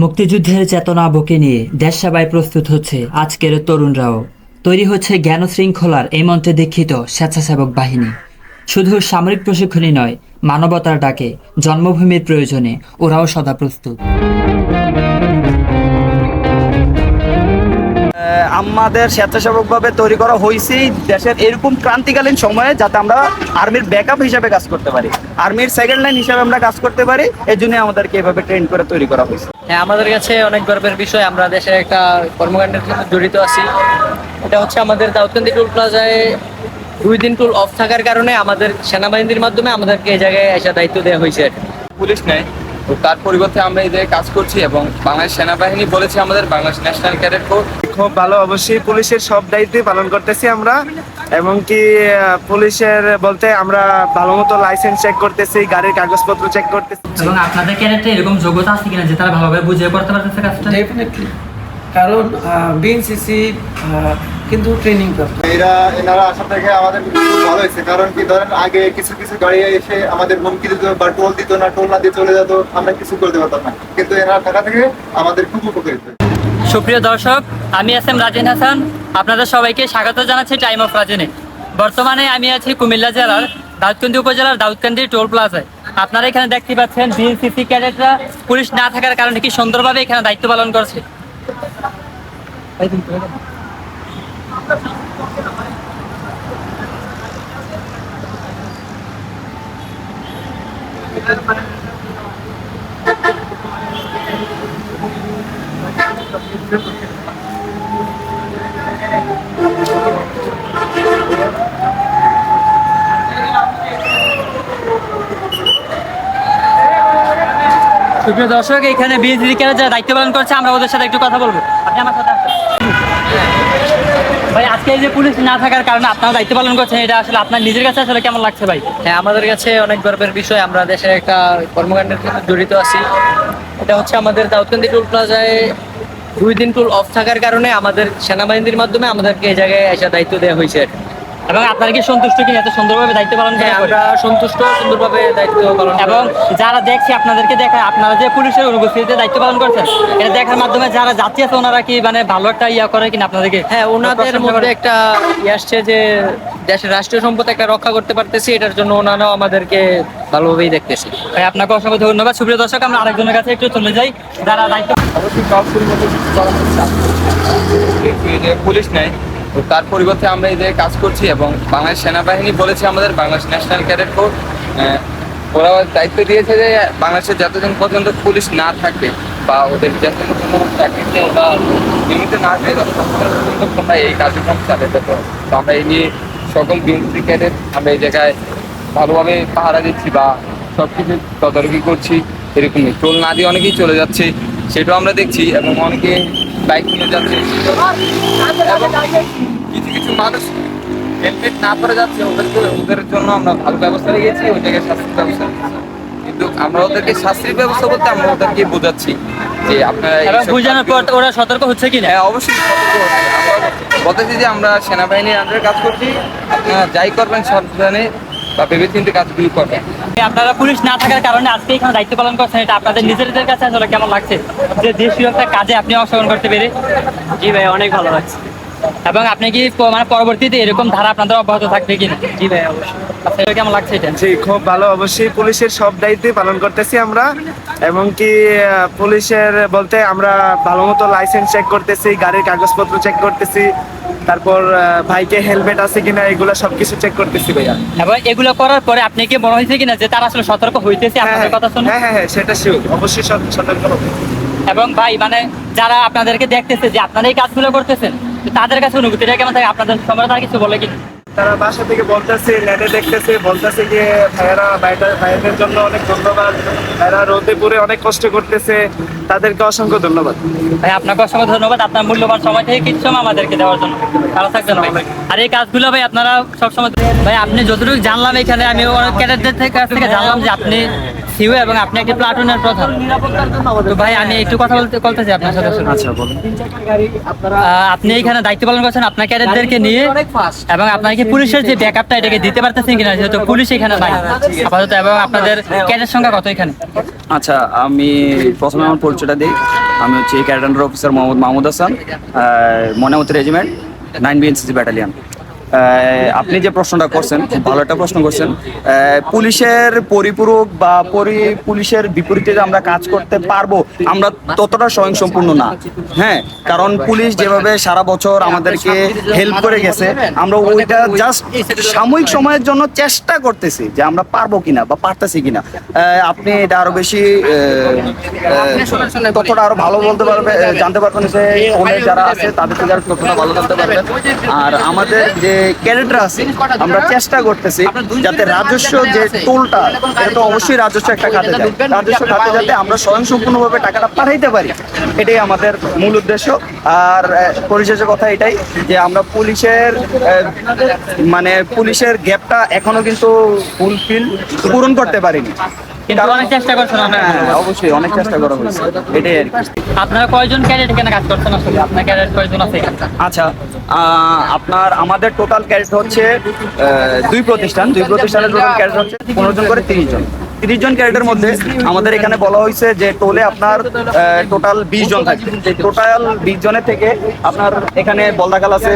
মুক্তিযুদ্ধের চেতনা বুকে নিয়ে দেশ সেবায় প্রস্তুত হচ্ছে আজকের তরুণরাও। তৈরি হচ্ছে জ্ঞান শৃঙ্খলার এই মন্ত্রে দীক্ষিত স্বেচ্ছাসেবক বাহিনী। শুধু সামরিক প্রশিক্ষণই নয়, মানবতার ডাকে, জন্মভূমির প্রয়োজনে ওরাও সদা প্রস্তুত। আমাদের স্বেচ্ছাসেবকভাবে তৈরি করা হয়েছে দেশের এরকম ক্রান্তিকালীন সময়ে, যাতে আমরা আর্মির ব্যাকআপ হিসাবে কাজ করতে পারি, আর্মির সেকেন্ড লাইন হিসাবে আমরা কাজ করতে পারি। এই জন্য আমাদেরকে এভাবে ট্রেন করে তৈরি করা হয়েছে। হ্যাঁ, আমাদের কাছে অনেক গর্বের বিষয়, আমরা দেশের একটা কর্মকাণ্ডের সাথে জড়িত আছি। এটা হচ্ছে আমাদের দাউদকান্দি টোল প্লাজায় 2 দিন টোল অফ থাকার কারণে আমাদের সেনাবাহিনীর মাধ্যমে আমাদেরকে এই জায়গায় এসে দায়িত্ব দেওয়া হয়েছে। পুলিশ নেই, তো তার পরিবর্তে আমরা এই জায়গায় কাজ করছি এবং বাংলাদেশ সেনাবাহিনী বলেছে আমাদের বাংলাদেশ ন্যাশনাল ক্যাডেট কোর। খুব ভালো, অবশ্যই পুলিশের সব দায়িত্বই পালন করতেছি আমরা, এবং কি পুলিশের বলতে আমরা ভালো মতো লাইসেন্স চেক করতেছি, গাড়ির কাগজপত্র চেক করতেছি। এবং আপনাদের ক্যাডেটে এরকম যোগ্যতা আছে কিনা যে তারা ভালোভাবে বুঝিয়ে করতে পারতেছে কাজটা? ডেফিনেটলি, কারণ বিএনসিসি কিন্তু ট্রেনিং করতো। এনারা আসা থেকে আমাদের খুব ভালো হয়েছে, কারণ কি ধরেন আগে কিছু কিছু গাড়ি এসে আমাদের হুমকি দিত বা টোল দিত না, টোল না দিয়ে চলে যেত, আমরা কিছু করতে পারতাম না, কিন্তু এনারা থাকা থেকে আমাদের খুব উপকৃত। সুপ্রিয় দর্শক, আমি এস এম রাজিন হাসান, আপনাদের সবাইকে স্বাগত জানাচ্ছি টাইম অফ রাজনে। বর্তমানে আমি আছি কুমিল্লা জেলার দাউদকান্দি উপজেলার দাউদকান্দি টোল প্লাজায়। আপনারা এখানে দেখতে পাচ্ছেন বিএনসিসি ক্যাডেটরা পুলিশ না থাকার কারণে কি সুন্দরভাবে এখানে দায়িত্ব পালন করছে। সুপ্রিয় দর্শক, এখানে বিএনসিসি ক্যাডেট যারা দায়িত্ব পালন করছে, আমরা ওদের সাথে একটু কথা বলবো। আপনি আমার সাথে আসেন। ভাই, আজকে এই যে পুলিশ না থাকার কারণে আপনারা দায়িত্ব পালন করছেন, এটা আসলে আপনার নিজের কাছে আসলে কেমন লাগছে ভাই? হ্যাঁ, আমাদের কাছে অনেক গর্বের বিষয়, আমরা দেশের একটা কর্মকাণ্ডের সাথে জড়িত আছি। এটা হচ্ছে আমাদের দাউদকান্দি টোল প্লাজায় 2 দিন টোল অফ থাকার কারণে আমাদের সেনাবাহিনীর মাধ্যমে আমাদেরকে এই জায়গায় এসে দায়িত্ব দেওয়া হয়েছে। এবং আপনারা কি সন্তুষ্ট কিনা এত সুন্দরভাবে দায়িত্ব পালন হ্যাঁ, করে? আমরা সন্তুষ্ট, সুন্দরভাবে দায়িত্ব পালন। এবং যারা দেখছে আপনাদেরকে দেখে, আপনারা যে পুলিশের অনুপস্থিতিতে দায়িত্ব পালন করছেন, এটা দেখার মাধ্যমে যারা যাত্রী আছে ওনারা কি মানে ভালো একটা ইয়া করে কিনা আপনাদেরকে? হ্যাঁ, ওনাদের মধ্যে একটা আসছে যে দেশের রাষ্ট্রীয় সম্পদ একটা রক্ষা করতে পারতেছি, এটার জন্য ওনারাও আমাদেরকে ভালোভাবেই দেখতেছি। ভাই, আপনাকে অসংখ্য ধন্যবাদ। সুপ্রিয় দর্শক, আমরা আরেকজনের কাছে একটু চলে যাই যারা দায়িত্ব। অবশ্যই কাউন্সিল মতো কিছু করা হচ্ছে। এই যে পুলিশ নেই, তো তার পরিবর্তে আমরা এই জায়গায় কাজ করছি এবং বাংলাদেশ সেনাবাহিনী বলেছে আমাদের বাংলাদেশ ন্যাশনাল ক্যাডেট কোর। ওরা দায়িত্ব দিয়েছে যে বাংলাদেশে যতদিন পর্যন্ত পুলিশ না থাকবে বা ওদের যতদিন কোনো চাকরিতে ওরা নিয়মিত না আসবে, ততক্ষণ পর্যন্ত তোমরা এই কার্যক্রম চালিয়ে যেত। তো আমরা এই নিয়ে সকল বিএনসি ক্যাডেট আমরা এই জায়গায় ভালোভাবে পাহারা দিচ্ছি বা সব কিছু তদারকি করছি। এরকমই টোল না দিয়ে অনেকেই চলে যাচ্ছে, সেটাও আমরা দেখছি, এবং অনেকে বাইক নিয়ে যাচ্ছে, এবং কিছু কিছু মানুষ হেলমেট না পরে যাচ্ছে, ওদের জন্য আমরা ভালো ব্যবস্থা রেখেছি, ওই জায়গায় শাস্তির ব্যবস্থা রেখেছি। কিন্তু আমরা ওদেরকে শাস্তির ব্যবস্থা বলতে আমরা ওদেরকে বোঝাচ্ছি যে আপনারা এবং বুঝানোর পর ওরা সতর্ক হচ্ছে কিনা? হ্যাঁ, অবশ্যই সতর্ক হচ্ছে। আমরা বলতেছি যে আমরা সেনাবাহিনীর আন্ডারে কাজ করছি, আপনারা যাই করবেন সাবধানে বা ভেবেচিন্তে কাজগুলি করবেন। আপনারা পুলিশ না থাকার কারণে আজকে এখানে দায়িত্ব পালন করছেন, এটা আপনাদের নিজেদের কাছে আসলে কেমন লাগছে যে দেশীয় একটা কাজে আপনি অংশগ্রহণ করতে পেরে? জি ভাই, অনেক ভালো লাগছে। এবং আপনি কি মানে পরবর্তীতে এরকম ধারা আপনাদের অব্যাহত থাকবে কিনা? জি ভাই, অবশ্যই। আপনাদের কেমন লাগছে এটা? জি, খুব ভালো, অবশ্যই পুলিশের সব দায়িত্বই পালন করতেছি আমরা, এবং কি পুলিশের বলতে আমরা ভালো মতো লাইসেন্স চেক করতেছি, গাড়ির কাগজপত্র চেক করতেছি, তারপর ভাইকে হেলমেট আছে কিনা, এগুলো সবকিছু চেক করতেছি ভাইয়া। এবং এগুলো করার পরে আপনি কি মনে হয়েছে কিনা যে তারা আসলে সতর্ক হইতেছে আপনাদের কথা শুনে? হ্যাঁ হ্যাঁ হ্যাঁ, সেটা শিওর, অবশ্যই সতর্ক হবে। এবং ভাই, মানে যারা আপনাদেরকে দেখতেছে যে আপনারা এই কাজগুলো করতেছেন, তো তাদের কাছে অনুভূতিটা কেমন থাকে? আপনাদের সম্পর্কে তারা কিছু বলে কিনা? তারা বাসা থেকে বলতেছে, নেটে দেখতেছে, বলতেছে যে ভাইয়াদের জন্য অনেক ধন্যবাদ, ভাইরা রোদে পুরে অনেক কষ্ট করতেছে, তাদেরকে অসংখ্য ধন্যবাদ। ভাই, আপনাকে অসংখ্য ধন্যবাদ আপনার মূল্যবান সময় থেকে কিছু সময় আমাদেরকে দেওয়ার জন্য। ভালো থাকবেন ভাই। আর এই কাজগুলো ভাই আপনারা সবসময়, ভাই আপনি যতটুকু জানলাম এখানে, আমি অনেক ক্যাডেটদের কাছ থেকে জানলাম যে আপনি সিও এবং আপনি একটি প্লাটুনের প্রধান। তো ভাই, আমি একটু কথা বলতেছি আপনার সাথে। আচ্ছা, বলুন। আপনি এখানে দায়িত্ব পালন করছেন আপনার ক্যাডেটদেরকে নিয়ে, এবং আপনার কি পুলিশের যে ব্যাকআপটা এটাকে দিতে পারতেছেন কিনা, যেহেতু পুলিশ এখানে নাই আপাতত, এবং আপনাদের ক্যাডেট সংখ্যা কত এখানে? আচ্ছা, আমি প্রথমে আমার পরিচয়টা দিই। আমি হচ্ছে cadet under officer Mohammad Mahmud Hasan, Mainamati regiment 9 BNCC battalion. আপনি যে প্রশ্নটা করছেন, খুব ভালো একটা প্রশ্ন করছেন। পুলিশের পরিপূরক বা পুলিশের বিপরীতে যে আমরা কাজ করতে পারবো, আমরা ততটা স্বয়ংসম্পূর্ণ না। হ্যাঁ, কারণ পুলিশ যেভাবে সারা বছর আমাদেরকে হেল্প করে গেছে, আমরা ওইটা জাস্ট সাময়িক সময়ের জন্য চেষ্টা করতেছি যে আমরা পারবো কিনা বা পারতেছি কিনা। আপনি এটা আরো বেশি ততটা আরো ভালো বলতে পারবে, জানতে পারবেন যে পুলিশ যারা আছে তাদের থেকে আরো ততটা ভালো জানতে পারবেন। আর আমাদের যে ক্যাডেটরা আছে, আমরা চেষ্টা করতেছি যাতে রাজস্ব যে টোলটা, এটা তো অবশ্যই রাজস্ব একটা খাতে যায়, রাজস্ব খাতে যাতে আমরা স্বয়ংসম্পূর্ণভাবে টাকাটা পাঠাইতে পারি, এটাই আমাদের মূল উদ্দেশ্য। আর পরিশেষে কথা এটাই যে আমরা পুলিশের গ্যাপটা এখনো কিন্তু ফুলফিল পূরণ করতে পারিনি, কিন্তু অনেক চেষ্টা করছেন আপনারা। হ্যাঁ, অবশ্যই অনেক চেষ্টা করা হয়েছে, এটাই আর কি। আপনারা কয়জন ক্যাডেট এখানে কাজ করছেন আসলে? আপনার ক্যাডেট কয়জন আছে এখানে? আচ্ছা, আমাদের টোটাল ক্যাডেট হচ্ছে দুই প্রতিষ্ঠানের টোটাল ক্যাডেট হচ্ছে 15 জন করে 30 জন। 30 জন ক্যাডেটের মধ্যে আমাদের এখানে বলা হয়েছে যে টোলে আপনার টোটাল 20 জন থাকবে। টোটাল 20 জনের থেকে আপনার এখানে বলদাকাল আছে,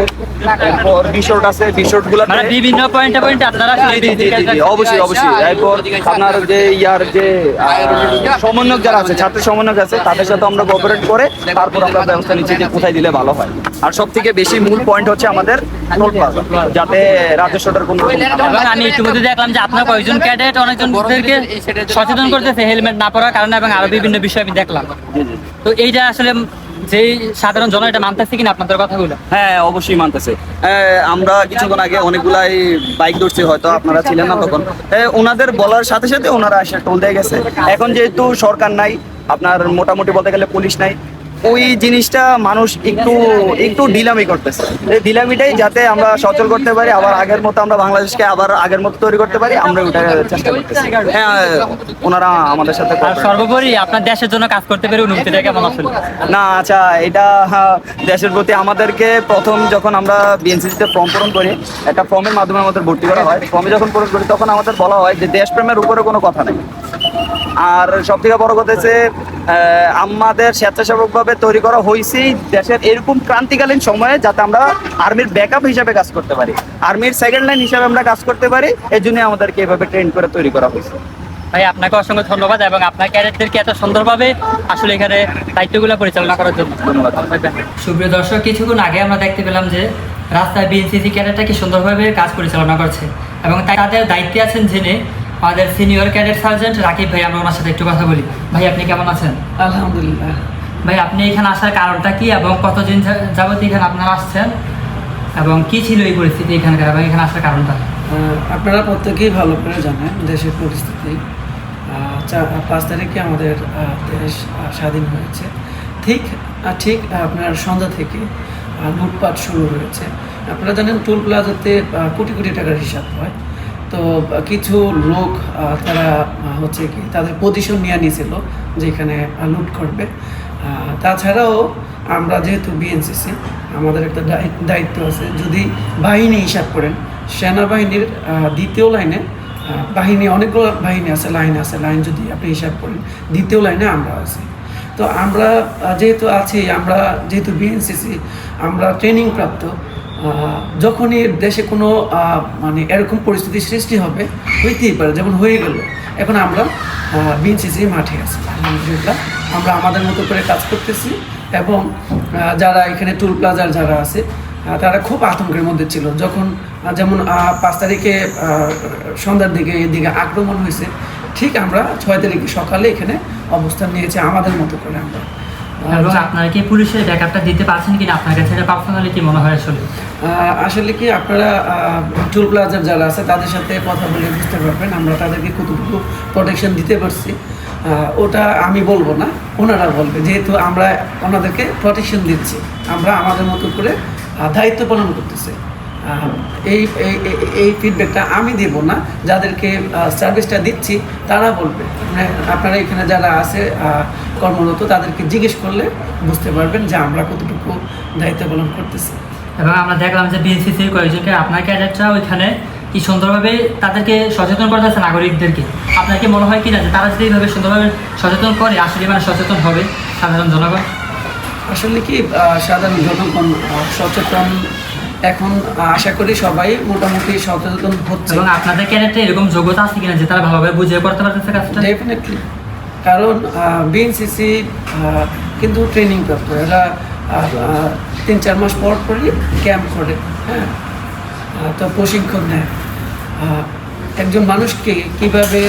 বিশোট আছে, বিশোট গুলো মানে বিভিন্ন পয়েন্টে আপনারা অবশ্যই। এরপর আপনার যে সমন্বয়ক যারা আছে, ছাত্র সমন্বয়ক আছে, তাদের সাথে আমরা কোঅপারেট করে তারপর আমরা ব্যবস্থা নিচ্ছি যে কোথায় দিলে ভালো হয়। আর সব থেকে বেশি মূল পয়েন্ট হচ্ছে আমাদের টোল প্লাজা, যাতে রাজস্বটার কোনো এবং আমি ইতিমধ্যে দেখলাম যে আপনার কয়েকজন ক্যাডেট অনেকজনদেরকে সচেতন করতেছে হেলমেট না পরার কারণে, এবং আরো বিভিন্ন বিষয় আমি দেখলাম। তো এইটা আসলে যেই সাধারণ জন এটা মানতেছে কিনা আপনাদের কথাগুলো? হ্যাঁ, অবশ্যই মানতেছে। আমরা কিছুক্ষণ আগে অনেকগুলাই বাইক ধরছি, হয়তো আপনারা ছিলেন না তখন। ওনাদের বলার সাথে সাথে ওনারা এসে টোল দিয়ে গেছে। এখন যেহেতু সরকার নাই, আপনার মোটামুটি বলতে গেলে পুলিশ নাই, ওই জিনিসটা মানুষ একটু ঢিলামি করতেছে। এই ঢিলামিটাই যাতে আমরা সচল করতে পারি, আবার আগের মতো আমরা বাংলাদেশকে আবার আগের মতো তৈরি করতে পারি, আমরা ওটা চেষ্টা করতেছি। হ্যাঁ, ওনারা আমাদের সাথে। আর সর্বোপরি আপনার দেশের জন্য কাজ করতে পেরে অনুভূতিটা কেমন আসলে? না, আচ্ছা, এটা দেশের প্রতি আমাদেরকে প্রথম যখন আমরা বিএনসিসিতে ফর্ম পূরণ করি, একটা ফর্মের মাধ্যমে আমাদের ভর্তি করা হয়। ফর্মে যখন পূরণ করি তখন আমাদের বলা হয় যে দেশপ্রেমের উপরে কোনো কথা নেই। আর সব থেকে বড় কথা হচ্ছে আমাদের স্বেচ্ছাসেবকভাবে তৈরি করা হয়েছে দেশের এরকম ক্রান্তিকালীন সময়ে যাতে আমরা আর্মির ব্যাকআপ হিসাবে কাজ করতে পারি, আর্মির সেকেন্ড লাইন হিসাবে আমরা কাজ করতে পারি। এই জন্য আমাদেরকে এভাবে ট্রেন করে তৈরি করা হয়েছে। ভাই, আপনাকে অসংখ্য ধন্যবাদ এবং আপনার ক্যাডেটদেরকে এত সুন্দরভাবে আসলে এখানে দায়িত্বগুলো পরিচালনা করার জন্য ধন্যবাদ। সুপ্রিয় দর্শক, কিছুক্ষণ আগে আমরা দেখতে পেলাম যে রাস্তায় বিএনসিসি ক্যাডেটটা কি সুন্দরভাবে কাজ পরিচালনা করছে, এবং তাদের দায়িত্বে আছেন যিনি আমাদের সিনিয়র ক্যাডেট সার্জেন্ট রাকিব ভাই। আমরা ওনার সাথে একটু কথা বলি। ভাই, আপনি কেমন আছেন? আলহামদুলিল্লাহ। ভাই, আপনি এখানে আসার কারণটা কি এবং কতদিন যাবত এখানে আপনারা আসছেন, এবং কি ছিল এই পরিস্থিতি এখানকার, এবং এখানে আসার কারণটা? আপনারা প্রত্যেকেই ভালো করে জানেন দেশের পরিস্থিতি। 5 তারিখে আমাদের দেশ স্বাধীন হয়েছে। ঠিক আপনার সন্ধ্যা থেকে লুটপাট শুরু হয়েছে। আপনারা জানেন টোল প্লাজাতে কোটি কোটি টাকার হিসাব হয়। তো কিছু লোক তারা হচ্ছে কি তাদের পজিশন নিয়ে নিয়েছিল যে এখানে লুট করবে। তাছাড়াও আমরা যেহেতু বিএনসিসি, আমাদের একটা দায়িত্ব আছে। যদি বাহিনী হিসাব করেন, সেনাবাহিনীর দ্বিতীয় লাইনে বাহিনী, অনেকগুলো বাহিনী আছে, লাইন যদি আপনি হিসাব করেন, দ্বিতীয় লাইনে আমরা আছি। তো আমরা যেহেতু আছি, আমরা যেহেতু বিএনসিসি, আমরা ট্রেনিং প্রাপ্ত। যখনই দেশে কোনো মানে এরকম পরিস্থিতি সৃষ্টি হবে, হইতেই পারে, যেমন হয়ে গেল, এখন আমরা বিএনসিসি মাঠে আছি। আলহামদুলিল্লাহ, আমরা আমাদের মতো করে কাজ করতেছি। এবং যারা এখানে টোল প্লাজার যারা আছে তারা খুব আতঙ্কের মধ্যে ছিল। যখন যেমন 5 তারিখে সন্ধ্যার দিকে এদিকে আক্রমণ হয়েছে, ঠিক আমরা 6 তারিখে সকালে এখানে অবস্থান নিয়েছি আমাদের মতো করে আমরা। এবং আপনারা কি পুলিশের ব্যাকআপটা দিতে পারছেন কিনা, আপনার কাছে এটা পার্সোনালি কি মনে হয়? আসলে কি আপনারা টোল প্লাজার যারা আছে তাদের সাথে কথা বলে বুঝতে পারবেন আমরা তাদেরকে কতটুকু প্রোটেকশন দিতে পারছি। ওটা আমি বলবো না, ওনারা বলবে, যেহেতু আমরা ওনাদেরকে প্রোটেকশন দিচ্ছি, আমরা আমাদের মতো করে দায়িত্ব পালন করতেছি। এই ফিডব্যাকটা আমি দেব না, যাদেরকে সার্ভিসটা দিচ্ছি তারা বলবে। আপনারা এখানে যারা আছে কর্মরত তাদেরকে জিজ্ঞেস করলে বুঝতে পারবেন যে আমরা কতটুকু দায়িত্ব পালন করতেছি। এবং আমরা দেখলাম যে বিএনসিসির কয়েকজনকে আপনার ক্যাডেটরা ওইখানে কি সুন্দরভাবে তাদেরকে সচেতন করতে আছে নাগরিকদেরকে। আপনার কি মনে হয় কি না যে তারা যদি এইভাবে সুন্দরভাবে সচেতন করে আসলে মানে সচেতন হবে সাধারণ জনগণ? আসলে কি সাধারণ জনগণ সচেতন এখন আশা করি সবাই মোটামুটি সচেতন হচ্ছে। এবং আপনাদের ক্যারেক্টারে এরকম যোগ্যতা আছে কিনা যে তারা ভালোভাবে বুঝিয়ে করতে পারতেছে কাজটা? ডেফিনেটলি, কারণ বিএনসিসি কিন্তু ট্রেনিং প্রাপ্ত, এরা 3-4 মাস পর পরই ক্যাম্প করে, হ্যাঁ, তো প্রশিক্ষণ নেয়। একজন মানুষকে কিভাবে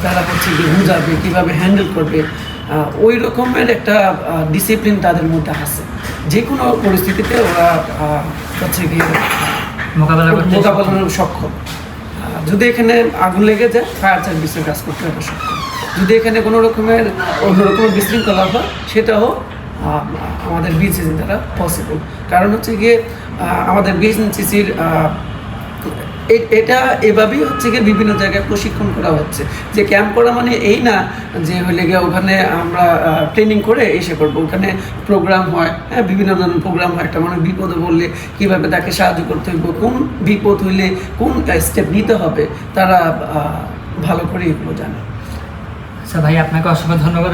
তারা হচ্ছে কি বুঝাবে, কীভাবে হ্যান্ডেল করবে, ওই রকমের একটা ডিসিপ্লিন তাদের মধ্যে আছে। যে কোনো পরিস্থিতিতে ওরা হচ্ছে কি মোকাবেলার সক্ষম। যদি এখানে আগুন লেগে যায়, ফায়ার সার্ভিসের কাজ করতে হবে সক্ষম। যদি এখানে কোনো রকমের অন্যরকমের বিশৃঙ্খলা হয়, সেটাও আমাদের বিএনসিসি দ্বারা পসিবল। কারণ হচ্ছে গিয়ে আমাদের বিএনসিসির এটা এভাবেই হচ্ছে গিয়ে বিভিন্ন জায়গায় প্রশিক্ষণ করা হচ্ছে। যে ক্যাম্প করা মানে এই না যে হলে গিয়ে ওখানে আমরা ট্রেনিং করে এসে করবো। ওখানে প্রোগ্রাম হয়, হ্যাঁ, বিভিন্ন ধরনের প্রোগ্রাম হয়। একটা মানুষ বিপদে বললে কীভাবে তাকে সাহায্য করতে হইব, কোন বিপদ হইলে কোন স্টেপ নিতে হবে, তারা ভালো করে এগুলো জানে। আচ্ছা ভাই, আপনাকে অসংখ্য ধন্যবাদ।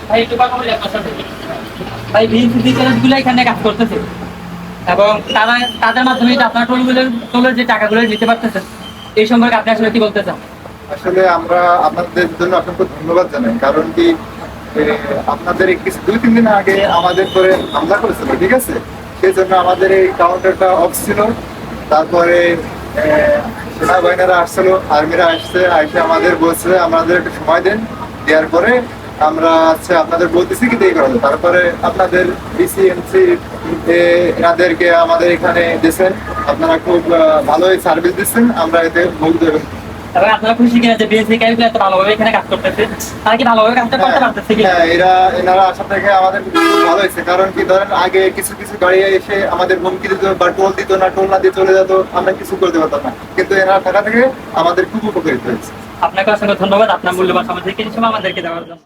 ভাই একটু কথা বলি আপনার সাথে। ভাই বিএনসিসি ক্যাডেটগুলো এখানে কাজ করতেছে এবং তাদের মাধ্যমে আপনার টোলের যে টাকাগুলো দিতে পারতেছেন, এই সম্পর্কে আপনি আসলে কি বলতে চান? আসলে আমরা আপনাদের জন্য আপনাকে ধন্যবাদ জানাই, কারণ কি আপনাদের কিছু 2-3 দিন আগে আমাদের করে হামলা করেছিল, ঠিক আছে? সেই জন্য আমাদের এই কাউন্টারটা অফ ছিল। তারপরে সেনাবাহিনীরা আসছিল, আর্মিরা আসছে, আমাদের বলছে আমাদের একটু সময় দেন, দেওয়ার পরে আমরা আপনাদের বলতেছি কি দিয়ে করা যায়। তারপরে আপনাদের বিসিএমসি এনাদেরকে আমাদের এখানে দিয়েছেন, আপনারা খুব ভালোই সার্ভিস দিচ্ছেন, আমরা এতে মুগ্ধ। এবং আপনারা খুশি কিনা যে বিএনসি ক্যাডেটগুলো এত ভালোভাবে এখানে কাজ করতেছে? তারা কি ভালোভাবে কাজটা করতে পারতেছে কি? হ্যাঁ, এনারা আসা থেকে আমাদের খুব ভালো হয়েছে। কারণ কি ধরেন আগে কিছু কিছু গাড়ি এসে আমাদের হুমকি দিত বা টোল দিত না, টোল না দিয়ে চলে যেত, আমরা কিছু করতে পারতাম না। কিন্তু এনারা থাকা থেকে আমাদের খুব উপকৃত হয়েছে। আপনাকে অসংখ্য ধন্যবাদ আপনার মূল্যবান সময় থেকে কিছু আমাদেরকে দেওয়ার জন্য।